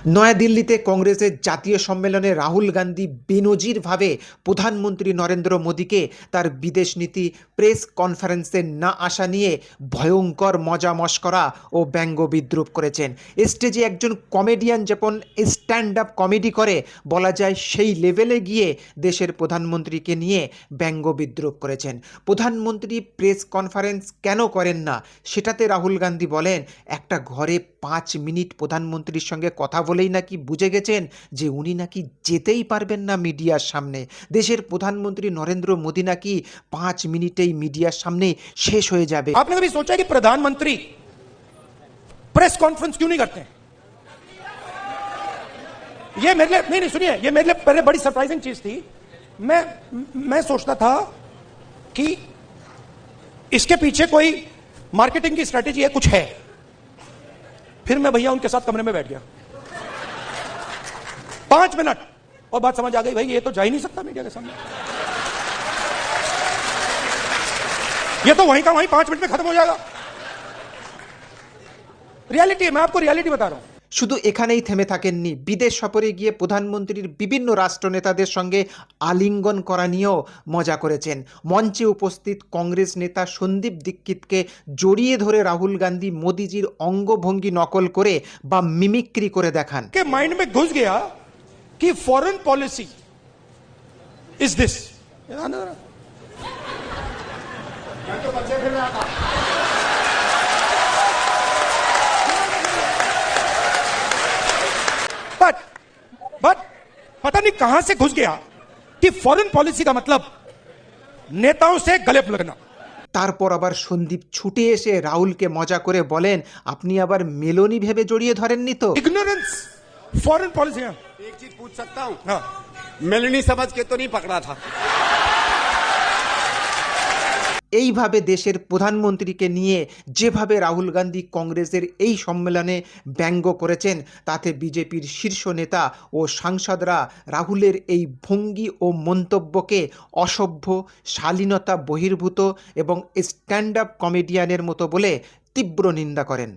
নয়াদিল্লিতে কংগ্রেসের জাতীয় সম্মেলনে রাহুল গান্ধী বেনজিরভাবে প্রধানমন্ত্রী নরেন্দ্র মোদীকে তার বিদেশ নীতি প্রেস কনফারেন্সে না আসা নিয়ে ভয়ঙ্কর মজা মশকরা ও ব্যঙ্গ বিদ্রূপ করেছেন। স্টেজে একজন কমেডিয়ান যেমন স্ট্যান্ড আপ কমেডি করে বলা যায় সেই লেভেলে গিয়ে দেশের প্রধানমন্ত্রীকে নিয়ে ব্যঙ্গ বিদ্রূপ করেছেন। প্রধানমন্ত্রী প্রেস কনফারেন্স কেন করেন না সেটাতে রাহুল গান্ধী বলেন, একটা ঘরে 5 মিনিট প্রধানমন্ত্রীর সঙ্গে কথা বলেই নাকি বুঝে গেছেন যে উনি নাকি যেতেই পারবেন না মিডিয়ার সামনে। দেশের প্রধানমন্ত্রী নরেন্দ্র মোদী নাকি 5 মিনিটেই মিডিয়ার সামনে শেষ হয়ে যাবে। आपने कभी सोचा कि प्रधानमंत्री प्रेस कॉन्फ्रेंस क्यों नहीं करते? ये मेरे लिए नहीं सुनिए, ये मेरे लिए पहले बड़ी सरप्राइजिंग चीज थी। मैं सोचता था कि इसके पीछे कोई मार्केटिंग की स्ट्रेटेजी है, कुछ है। फिर मैं भैया उनके साथ कमरे में बैठ गया 5 मिनट और बात समझ आ गई, भाई ये तो जा ही नहीं सकता मीडिया के सामने। ये तो वहीं का वहीं 5 मिनट में खत्म हो जाएगा। रियलिटी है, मैं आपको रियलिटी बता रहा हूं। শুধু এখানেই থেমে থাকেননি, বিদেশ সফরে গিয়ে প্রধানমন্ত্রীর বিভিন্ন রাষ্ট্রনেতাদের সঙ্গে আলিঙ্গন করা নিয়েও মজা করেছেন। মঞ্চে উপস্থিত কংগ্রেস নেতা সন্দীপ দীক্ষিতকে জড়িয়ে ধরে রাহুল গান্ধী মোদিজির অঙ্গভঙ্গি নকল করে বা মিমিক্রি করে দেখান। के माइंड में घुस गया कि foreign policy is this. But पता नहीं कहां से घुस गया कि फॉरेन पॉलिसी का मतलब नेताओं से गले लगना। তারপর আবার সন্দীপ ছুটে এসে রাহুলকে মজা করে বলেন, আপনি আবার মেলোনি ভেবে জড়িয়ে ধরেননি তো? Ignorance foreign policy. एक चीज पूछ सकता हूँ? हाँ। मेलनी समझ के तो नहीं पकड़ा था? এইভাবে দেশের প্রধানমন্ত্রীকে নিয়ে যেভাবে রাহুল গান্ধী কংগ্রেসের এই সম্মেলনে ব্যঙ্গ করেছেন, তাতে বিজেপির শীর্ষ নেতা ও সাংসদরা রাহুলের এই ভঙ্গি ও মন্তব্যকে অসভ্য, শালীনতা বহির্ভূত এবং স্ট্যান্ড আপ কমেডিয়ানের মতো বলে তীব্র নিন্দা করেন।